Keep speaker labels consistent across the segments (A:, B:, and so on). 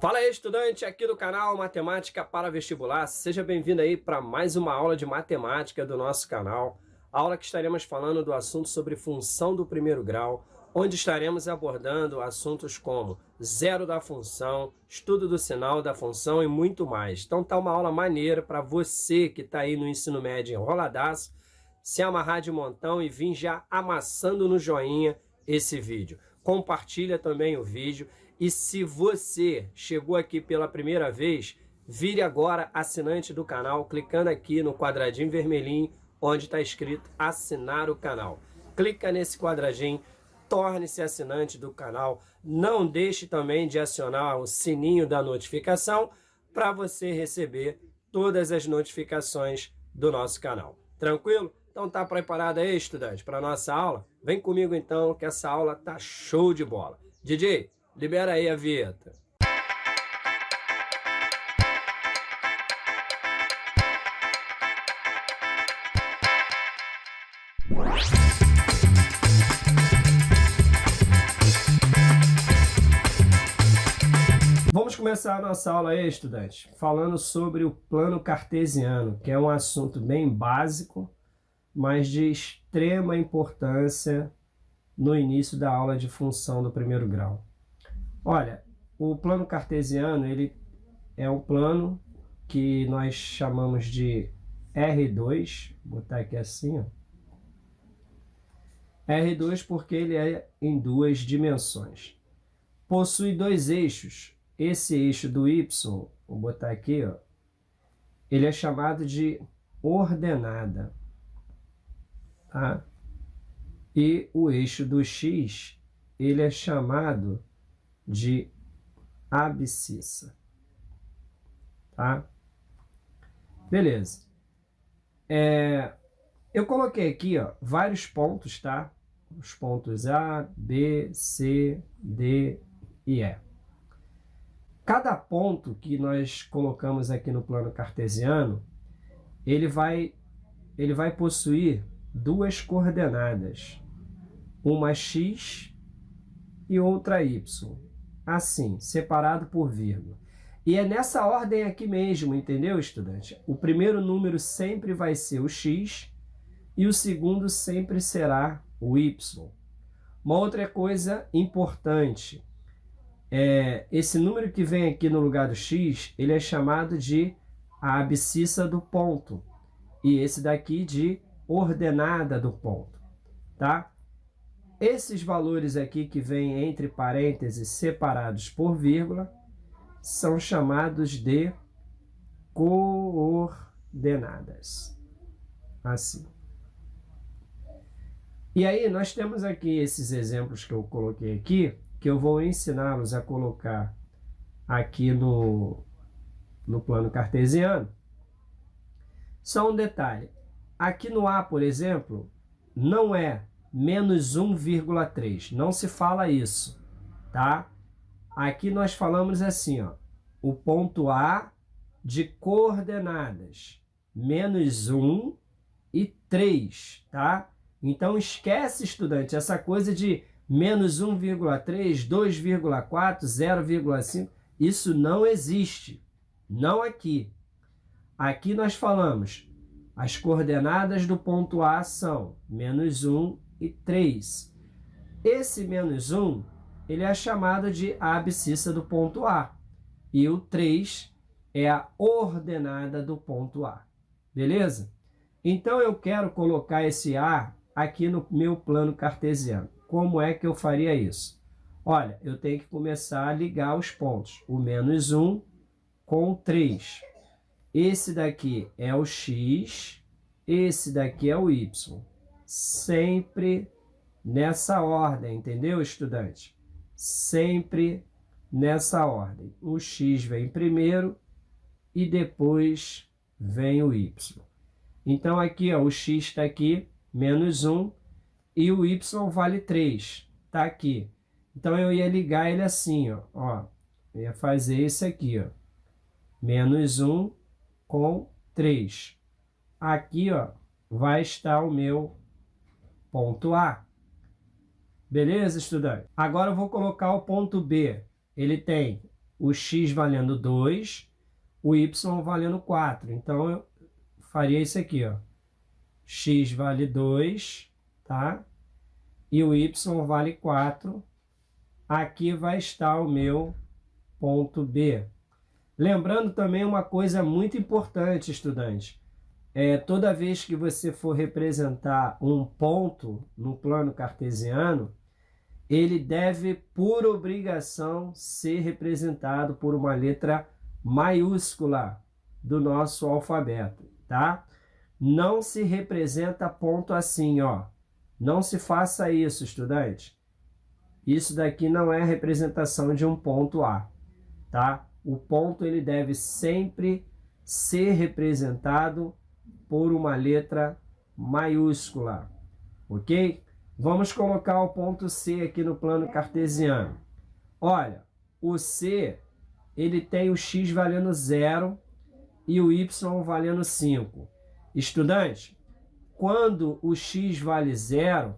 A: Fala aí, estudante aqui do canal Matemática para Vestibular. Seja bem-vindo aí para mais uma aula de matemática do nosso canal. Aula que estaremos falando do assunto sobre função do primeiro grau, onde estaremos abordando assuntos como zero da função, estudo do sinal da função e muito mais. Então tá uma aula maneira para você que está aí no ensino médio enroladaço, se amarrar de montão e vir já amassando no joinha esse vídeo. Compartilha também o vídeo. E se você chegou aqui pela primeira vez, vire agora assinante do canal, clicando aqui no quadradinho vermelhinho, onde está escrito assinar o canal. Clica nesse quadradinho, torne-se assinante do canal. Não deixe também de acionar o sininho da notificação para você receber todas as notificações do nosso canal. Tranquilo? Então tá preparado aí, estudante, para a nossa aula? Vem comigo então, que essa aula tá show de bola. DJ, libera aí a vinheta. Vamos começar a nossa aula aí, estudante, falando sobre o plano cartesiano, que é um assunto bem básico, mas de extrema importância no início da aula de função do primeiro grau. Olha, o plano cartesiano, ele é um plano que nós chamamos de R2, vou botar aqui assim, ó. R2 porque ele é em duas dimensões. Possui dois eixos. Esse eixo do Y, vou botar aqui, ó, ele é chamado de ordenada, tá? E o eixo do X, ele é chamado de abscissa, tá? Beleza. Eu coloquei aqui, ó, vários pontos, tá? Os pontos A, B, C, D e E. Cada ponto que nós colocamos aqui no plano cartesiano, ele vai possuir duas coordenadas, uma x e outra y, assim, separado por vírgula. E é nessa ordem aqui mesmo, entendeu, estudante? O primeiro número sempre vai ser o x e o segundo sempre será o y. Uma outra coisa importante, esse número que vem aqui no lugar do x, ele é chamado de a abscissa do ponto, e esse daqui de ordenada do ponto, tá? Esses valores aqui que vêm entre parênteses separados por vírgula são chamados de coordenadas, assim. E aí nós temos aqui esses exemplos que eu coloquei aqui, que eu vou ensiná-los a colocar aqui no plano cartesiano. Só um detalhe, aqui no A, por exemplo, não é menos 1,3, não se fala isso, tá? Aqui nós falamos assim, ó, o ponto A de coordenadas, menos 1 e 3, tá? Então esquece, estudante, essa coisa de menos 1,3, 2,4, 0,5, isso não existe, não aqui. Aqui nós falamos, as coordenadas do ponto A são menos 1 e 3. Esse menos 1, ele é chamado de abscissa do ponto A. E o 3 é a ordenada do ponto A. Beleza? Então eu quero colocar esse A aqui no meu plano cartesiano. Como é que eu faria isso? Olha, eu tenho que começar a ligar os pontos. O menos 1 com o 3. Esse daqui é o X, esse daqui é o Y. Sempre nessa ordem, entendeu, estudante? Sempre nessa ordem. O X vem primeiro e depois vem o Y. Então aqui, ó, o X está aqui, menos 1, e o Y vale 3, está aqui. Então eu ia ligar ele assim, ó, eu ia fazer esse aqui, ó, menos 1 com 3. Aqui, ó, vai estar o meu ponto A. Beleza, estudante? Agora eu vou colocar o ponto B. Ele tem o x valendo 2, o y valendo 4. Então, eu faria isso aqui, ó. X vale 2, tá? E o y vale 4. Aqui vai estar o meu ponto B. Lembrando também uma coisa muito importante, estudante. Toda vez que você for representar um ponto no plano cartesiano, ele deve, por obrigação, ser representado por uma letra maiúscula do nosso alfabeto, tá? Não se representa ponto assim, ó. Não se faça isso, estudante. Isso daqui não é representação de um ponto A, tá? O ponto ele deve sempre ser representado por uma letra maiúscula, ok? Vamos colocar o ponto C aqui no plano cartesiano. Olha, o C, ele tem o x valendo 0 e o y valendo 5. Estudante, quando o x vale 0,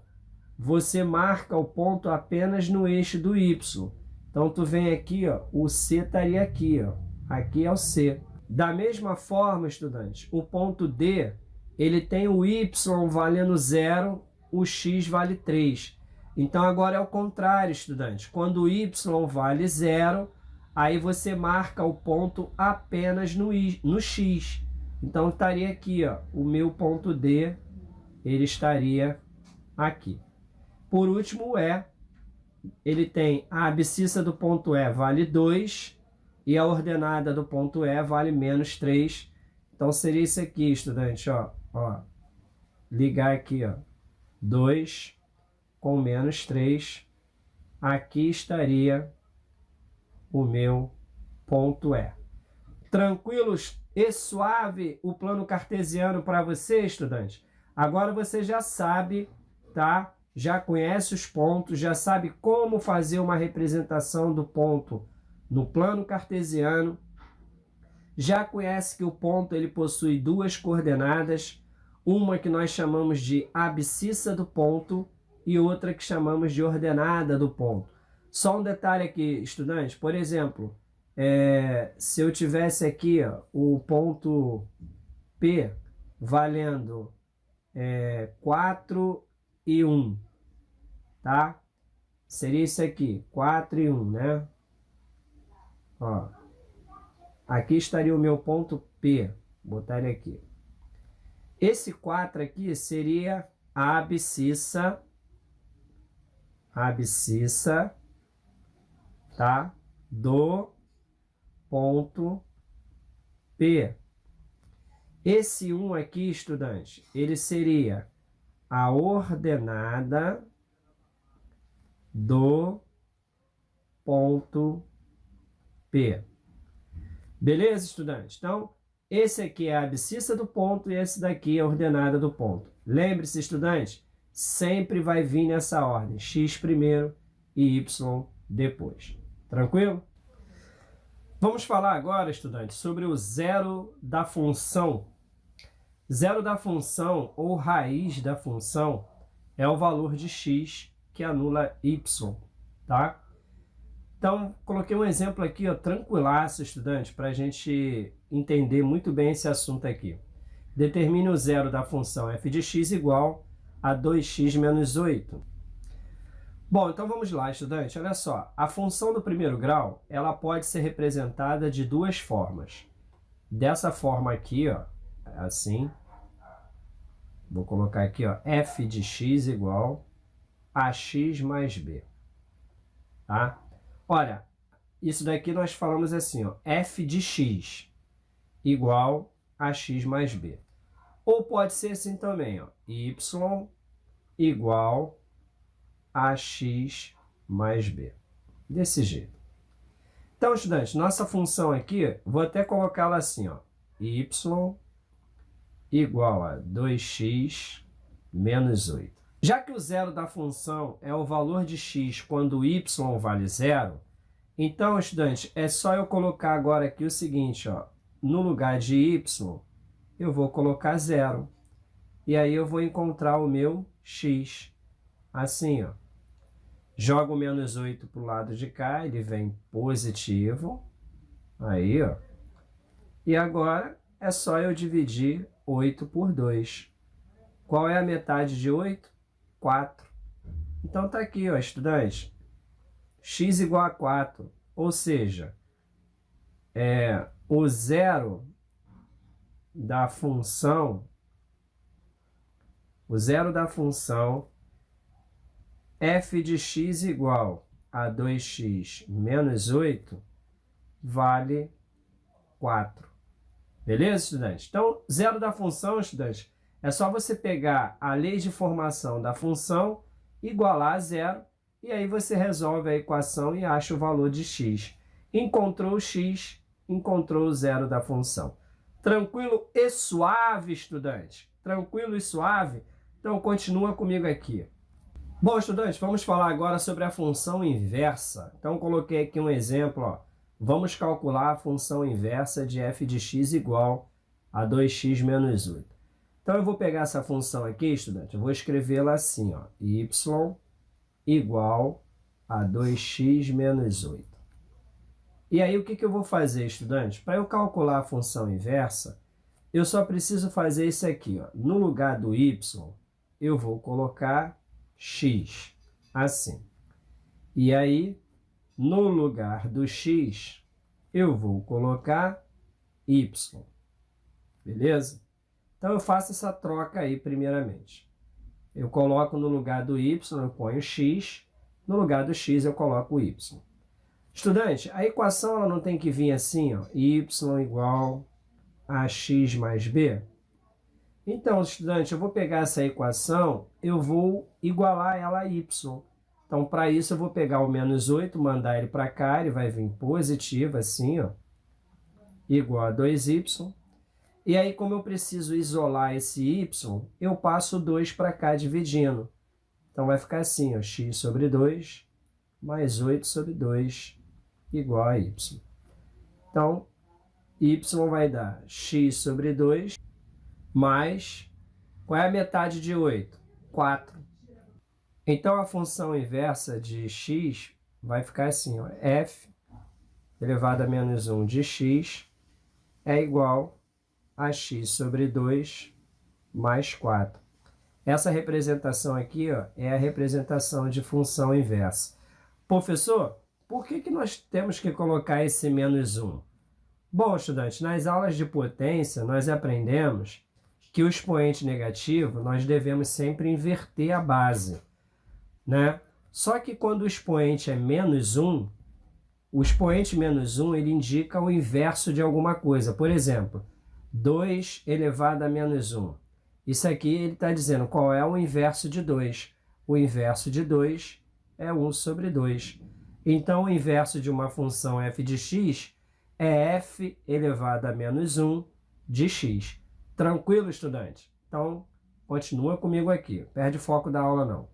A: você marca o ponto apenas no eixo do y. Então, tu vem aqui, ó, o C estaria aqui, ó. Aqui é o C. Da mesma forma, estudante, o ponto D, ele tem o y valendo 0, o x vale 3. Então, agora é o contrário, estudante. Quando o y vale 0, aí você marca o ponto apenas no x. Então, estaria aqui, ó, o meu ponto D, ele estaria aqui. Por último, o E, ele tem a abscissa do ponto E vale 2 e a ordenada do ponto E vale menos 3. Então, seria isso aqui, estudante, ó. Ligar aqui, ó. 2 com menos 3, aqui estaria o meu ponto E. Tranquilos e suave o plano cartesiano para você, estudante? Agora você já sabe, tá? Já conhece os pontos, já sabe como fazer uma representação do ponto no plano cartesiano, já conhece que o ponto ele possui duas coordenadas, uma que nós chamamos de abscissa do ponto e outra que chamamos de ordenada do ponto. Só um detalhe aqui, estudante, por exemplo, se eu tivesse aqui, ó, o ponto P valendo 4 e 1, tá? Seria isso aqui, 4 e 1, né? Ó, aqui estaria o meu ponto P, vou botar ele aqui. Esse 4 aqui seria a abscissa, tá? Do ponto P. Esse 1 aqui, estudante, ele seria a ordenada do ponto P. Beleza, estudante? Então, esse aqui é a abscissa do ponto e esse daqui é a ordenada do ponto. Lembre-se, estudante, sempre vai vir nessa ordem, x primeiro e y depois. Tranquilo? Vamos falar agora, estudante, sobre o zero da função. Zero da função ou raiz da função é o valor de x que anula y, tá? Então, coloquei um exemplo aqui, ó, tranquilaço, estudante, para a gente entender muito bem esse assunto aqui. Determine o zero da função f de x igual a 2x menos 8. Bom, então vamos lá, estudante. Olha só, a função do primeiro grau, ela pode ser representada de duas formas. Dessa forma aqui, ó, assim. Vou colocar aqui, ó, f de x igual a x mais b. Tá? Olha, isso daqui nós falamos assim, ó, f de x igual a x mais b. Ou pode ser assim também, ó, y igual a x mais b. Desse jeito. Então, estudante, nossa função aqui, vou até colocá-la assim, ó, y igual a 2x menos 8. Já que o zero da função é o valor de x quando y vale 0, então, estudante, é só eu colocar agora aqui o seguinte, ó, no lugar de y, eu vou colocar 0. E aí eu vou encontrar o meu x. Assim, ó. Jogo o menos 8 para o lado de cá, ele vem positivo. Aí, ó. E agora é só eu dividir 8 por 2. Qual é a metade de 8? 4. Então tá aqui, ó, estudante. X igual a 4. Ou seja, o zero da função, f de x igual a 2x menos 8 vale 4. Beleza, estudante? Então, zero da função, estudante, é só você pegar a lei de formação da função, igualar a zero, e aí você resolve a equação e acha o valor de x. Encontrou o x, encontrou o zero da função. Tranquilo e suave, estudante? Tranquilo e suave? Então, continua comigo aqui. Bom, estudante, vamos falar agora sobre a função inversa. Então, coloquei aqui um exemplo, ó. Vamos calcular a função inversa de f de x igual a 2x menos 8. Então, eu vou pegar essa função aqui, estudante, eu vou escrevê-la assim, ó, y igual a 2x menos 8. E aí, o que eu vou fazer, estudante? Para eu calcular a função inversa, eu só preciso fazer isso aqui, ó. No lugar do y, eu vou colocar x, assim. E aí, no lugar do x, eu vou colocar y. Beleza? Então, eu faço essa troca aí primeiramente. Eu coloco no lugar do y, eu ponho x. No lugar do x, eu coloco o y. Estudante, a equação ela não tem que vir assim, ó, y igual a x mais b? Então, estudante, eu vou pegar essa equação, eu vou igualar ela a y. Então, para isso, eu vou pegar o menos 8, mandar ele para cá, ele vai vir positivo, assim, ó, igual a 2y. E aí, como eu preciso isolar esse y, eu passo o 2 para cá dividindo. Então, vai ficar assim, ó, x sobre 2 mais 8 sobre 2 igual a y. Então, y vai dar x sobre 2 mais... Qual é a metade de 8? 4. Então, a função inversa de x vai ficar assim, ó, f elevado a menos 1 de x é igual a x sobre 2 mais 4. Essa representação aqui, ó, é a representação de função inversa. Professor, por que nós temos que colocar esse menos 1? Bom, estudante, nas aulas de potência, nós aprendemos que o expoente negativo, nós devemos sempre inverter a base, né? Só que quando o expoente é menos 1, o expoente menos 1 ele indica o inverso de alguma coisa. Por exemplo, 2 elevado a menos 1. Isso aqui ele está dizendo qual é o inverso de 2. O inverso de 2 é 1 sobre 2. Então, o inverso de uma função f de x é f elevado a menos 1 de x. Tranquilo, estudante? Então, continua comigo aqui. Perde foco da aula, não.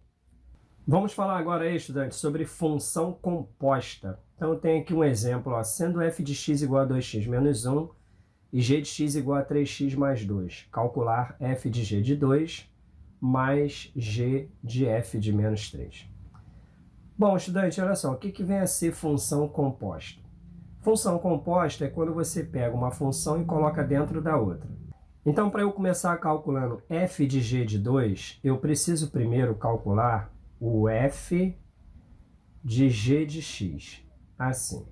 A: Vamos falar agora aí, estudante, sobre função composta. Então, eu tenho aqui um exemplo, ó, sendo f de x igual a 2x menos 1 e g de x igual a 3x mais 2. Calcular f de g de 2 mais g de f de menos 3. Bom, estudante, olha só, o que vem a ser função composta? Função composta é quando você pega uma função e coloca dentro da outra. Então, para eu começar calculando f de g de 2, eu preciso primeiro calcular o f de g de x, assim.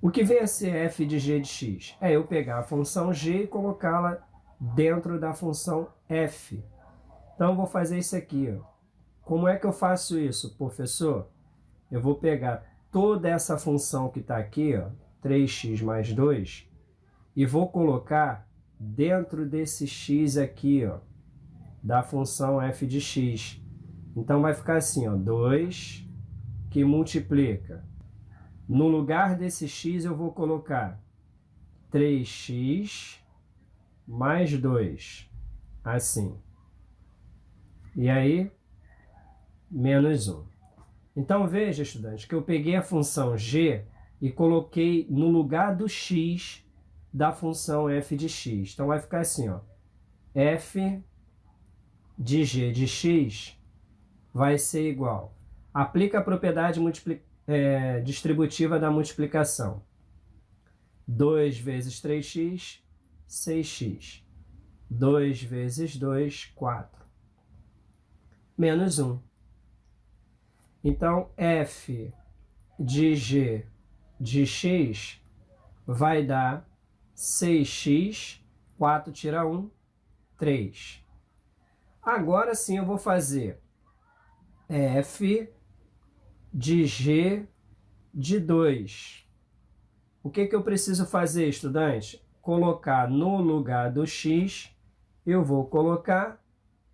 A: O que vem a ser f de g de x? É eu pegar a função g e colocá-la dentro da função f. Então, eu vou fazer isso aqui, ó. Como é que eu faço isso, professor? Eu vou pegar toda essa função que está aqui, ó, 3x mais 2, e vou colocar dentro desse x aqui, ó, da função f de x. Então, vai ficar assim, ó, 2 que multiplica. No lugar desse x, eu vou colocar 3x mais 2, assim. E aí, menos 1. Então, veja, estudante, que eu peguei a função g e coloquei no lugar do x da função f de x. Então, vai ficar assim, ó, f de g de x vai ser igual. Aplica a propriedade distributiva da multiplicação. 2 vezes 3x, 6x. 2 vezes 2, 4. Menos 1. Então, f de g de x vai dar 6x, 4 tira 1, 3. Agora sim eu vou fazer f de g de 2. O que eu preciso fazer, estudante? Colocar no lugar do x, eu vou colocar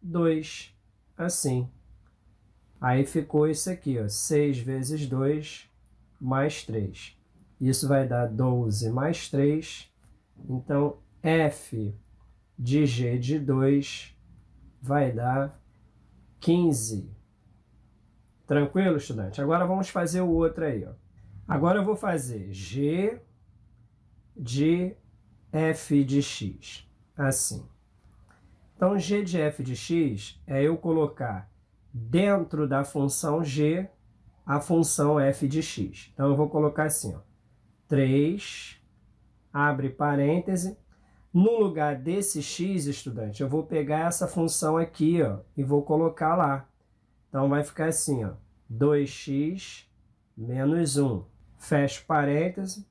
A: 2, assim. Aí ficou isso aqui, ó, 6 vezes 2 mais 3. Isso vai dar 12 mais 3. Então, f de g de 2 vai dar 15. Tranquilo, estudante? Agora vamos fazer o outro aí, ó. Agora eu vou fazer g de f de x, assim. Então, g de f de x é eu colocar dentro da função g a função f de x. Então, eu vou colocar assim, ó, 3, abre parêntese. No lugar desse x, estudante, eu vou pegar essa função aqui, ó, e vou colocar lá. Então, vai ficar assim, ó, 2x menos 1. Fecho parêntese,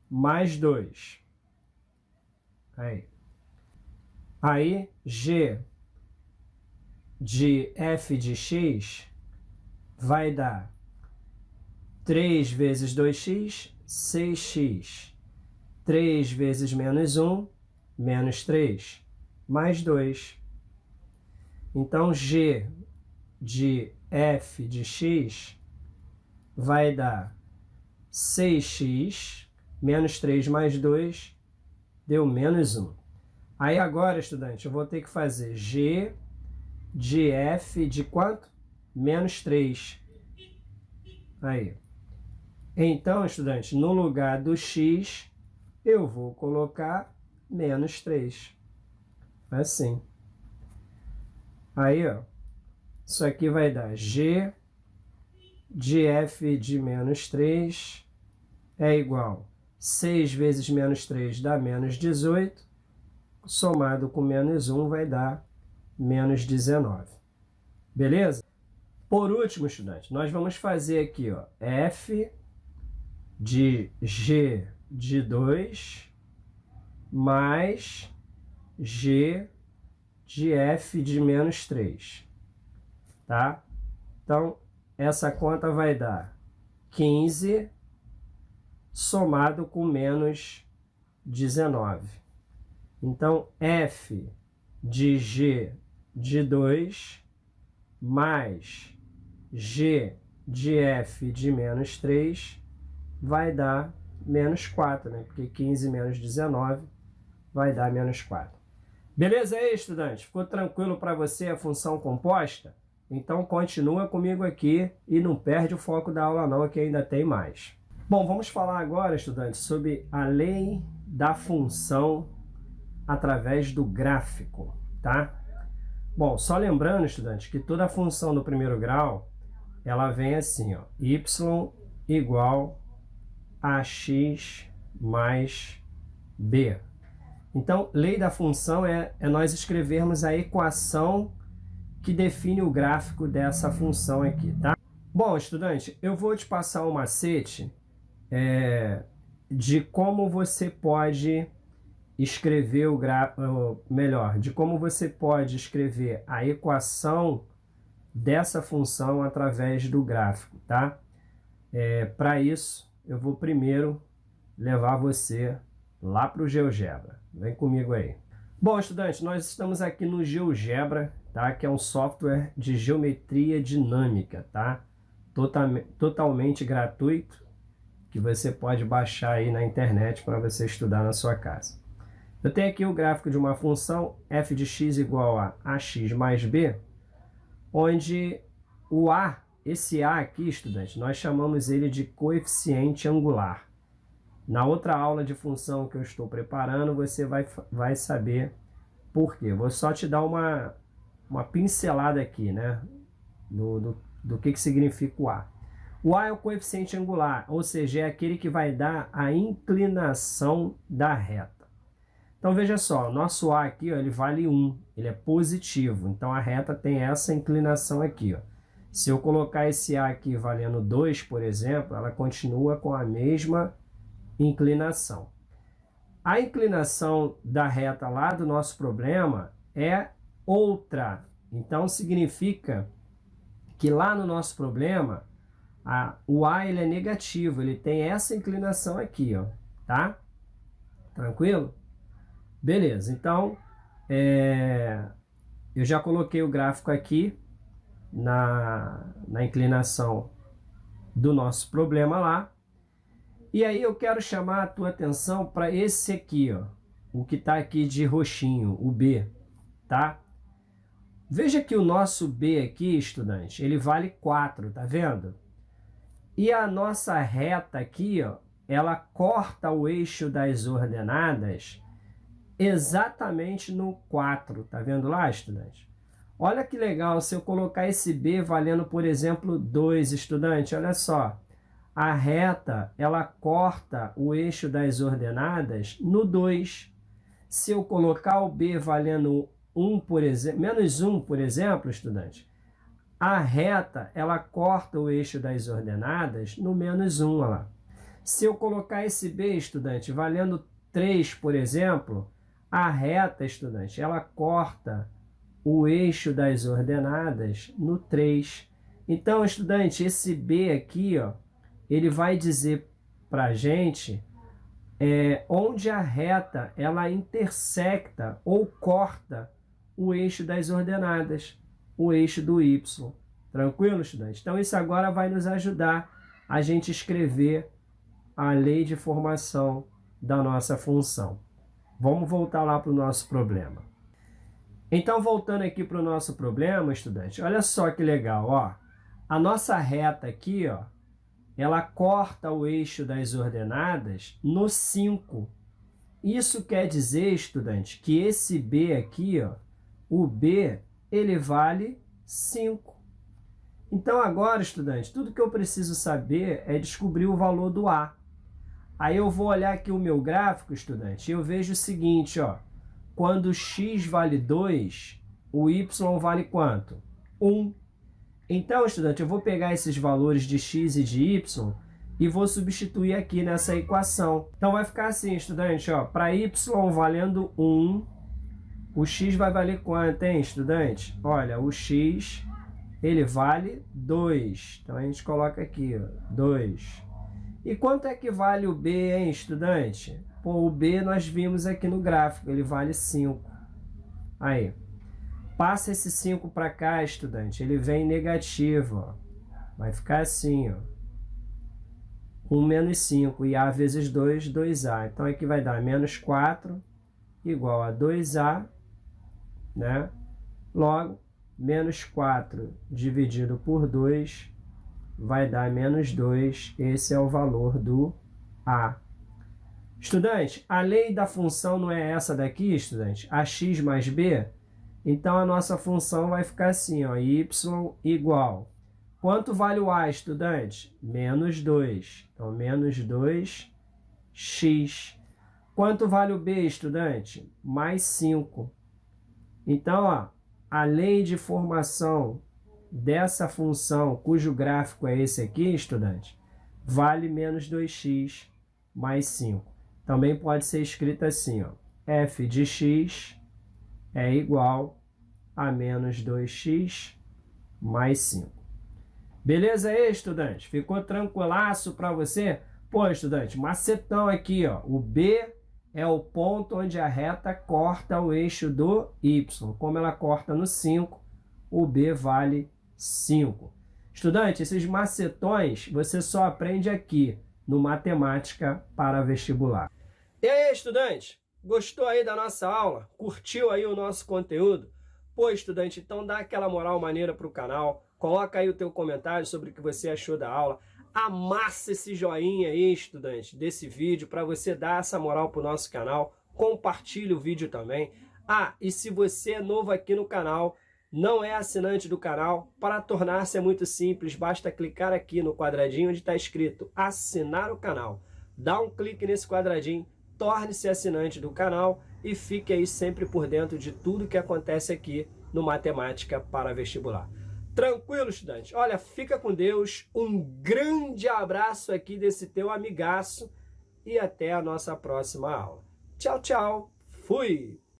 A: mais 2. Aí, g de f de x vai dar 3 vezes 2x, 6x. 3 vezes menos 1, menos 3, mais 2. Então, g de f de x vai dar 6x, menos 3 mais 2, deu menos 1. Aí agora, estudante, eu vou ter que fazer g de f de quanto? Menos 3. Aí. Então, estudante, no lugar do x, eu vou colocar menos 3. Assim. Aí, ó. Isso aqui vai dar g de f de menos 3 é igual 6 vezes menos 3 dá menos 18. Somado com menos 1 vai dar menos 19. Beleza? Por último, estudante, nós vamos fazer aqui, ó, f de g de 2 mais g de f de menos 3. Tá? Então, essa conta vai dar 15 somado com menos 19. Então, f de g de 2 mais g de f de menos 3 vai dar menos 4, né? Porque 15 menos 19 vai dar menos 4. Beleza aí, estudante? Ficou tranquilo para você a função composta? Então continua comigo aqui e não perde o foco da aula não, que ainda tem mais. Bom, vamos falar agora, estudante, sobre a lei da função através do gráfico, tá? Bom, só lembrando, estudante, que toda função do primeiro grau, ela vem assim, ó, y igual a x mais b. Então, lei da função é nós escrevermos a equação que define o gráfico dessa função aqui, tá? Bom, estudante, eu vou te passar um macete de como você pode escrever o gráfico, melhor, de como você pode escrever a equação dessa função através do gráfico, tá? Para isso, eu vou primeiro levar você lá para o GeoGebra. Vem comigo aí. Bom, estudante, nós estamos aqui no GeoGebra, tá? Que é um software de geometria dinâmica, tá? Totalmente gratuito, que você pode baixar aí na internet para você estudar na sua casa. Eu tenho aqui o gráfico de uma função f de x igual a ax mais b, onde o a, esse a aqui, estudante, nós chamamos ele de coeficiente angular. Na outra aula de função que eu estou preparando, você vai saber por quê. Vou só te dar uma pincelada aqui, né, do que significa o a. O A é o coeficiente angular, ou seja, é aquele que vai dar a inclinação da reta. Então veja só, o nosso A aqui, ó, ele vale 1, ele é positivo, então a reta tem essa inclinação aqui, ó. Se eu colocar esse A aqui valendo 2, por exemplo, ela continua com a mesma inclinação. A inclinação da reta lá do nosso problema é outra. Então significa que lá no nosso problema, o A ele é negativo, ele tem essa inclinação aqui, ó, tá? Tranquilo? Beleza, então eu já coloquei o gráfico aqui na inclinação do nosso problema lá. E aí eu quero chamar a tua atenção para esse aqui, ó, o que está aqui de roxinho, o B, tá? Veja que o nosso B aqui, estudante, ele vale 4, tá vendo? E a nossa reta aqui, ó, ela corta o eixo das ordenadas exatamente no 4, tá vendo lá, estudante? Olha que legal, se eu colocar esse B valendo, por exemplo, 2, estudante, olha só. A reta, ela corta o eixo das ordenadas no 2. Se eu colocar o B valendo 1, por exemplo, menos 1, por exemplo, estudante, a reta, ela corta o eixo das ordenadas no menos 1, olha lá. Se eu colocar esse B, estudante, valendo 3, por exemplo, a reta, estudante, ela corta o eixo das ordenadas no 3. Então, estudante, esse B aqui, ó, ele vai dizer para a gente onde a reta ela intersecta ou corta o eixo das ordenadas, o eixo do y. Tranquilo, estudante? Então isso agora vai nos ajudar a gente escrever a lei de formação da nossa função. Vamos voltar lá para o nosso problema. Então, voltando aqui para o nosso problema, estudante, olha só que legal, ó. A nossa reta aqui, ó, ela corta o eixo das ordenadas no 5. Isso quer dizer, estudante, que esse B aqui, ó, o B, ele vale 5. Então agora, estudante, tudo que eu preciso saber é descobrir o valor do A. Aí eu vou olhar aqui o meu gráfico, estudante, e eu vejo o seguinte, ó, quando x vale 2, o y vale quanto? 1. Então, estudante, eu vou pegar esses valores de x e de y e vou substituir aqui nessa equação. Então, vai ficar assim, estudante, ó, para y valendo 1, o x vai valer quanto, hein, estudante? Olha, o x, ele vale 2. Então, a gente coloca aqui, ó, 2. E quanto é que vale o b, hein, estudante? Pô, o b nós vimos aqui no gráfico, ele vale 5. Aí. Passa esse 5 para cá, estudante. Ele vem negativo, ó. Vai ficar assim, ó. 1 menos 5. E A vezes 2, 2A. Então, aqui vai dar menos 4 igual a 2A, né? Logo, menos 4 dividido por 2 vai dar menos 2. Esse é o valor do A. Estudante, a lei da função não é essa daqui, estudante? AX mais B? Então, a nossa função vai ficar assim, ó, y igual. Quanto vale o A, estudante? Menos 2. Então, menos 2x. Quanto vale o B, estudante? Mais 5. Então, ó, a lei de formação dessa função, cujo gráfico é esse aqui, estudante, vale menos 2x mais 5. Também pode ser escrito assim, ó, f de x é igual a menos 2x mais 5. Beleza aí, estudante? Ficou tranquilaço para você? Pô, estudante, macetão aqui, ó. O B é o ponto onde a reta corta o eixo do y. Como ela corta no 5, o B vale 5. Estudante, esses macetões você só aprende aqui no Matemática para Vestibular. E aí, estudante? Gostou aí da nossa aula? Curtiu aí o nosso conteúdo? Pô, estudante, então dá aquela moral maneira para o canal. Coloca aí o teu comentário sobre o que você achou da aula. Amassa esse joinha aí, estudante, desse vídeo para você dar essa moral para o nosso canal. Compartilhe o vídeo também. Ah, e se você é novo aqui no canal, não é assinante do canal, para tornar-se é muito simples, basta clicar aqui no quadradinho onde está escrito assinar o canal. Dá um clique nesse quadradinho, torne-se assinante do canal e fique aí sempre por dentro de tudo que acontece aqui no Matemática para Vestibular. Tranquilo, estudante? Olha, fica com Deus, um grande abraço aqui desse teu amigaço e até a nossa próxima aula. Tchau, tchau, fui!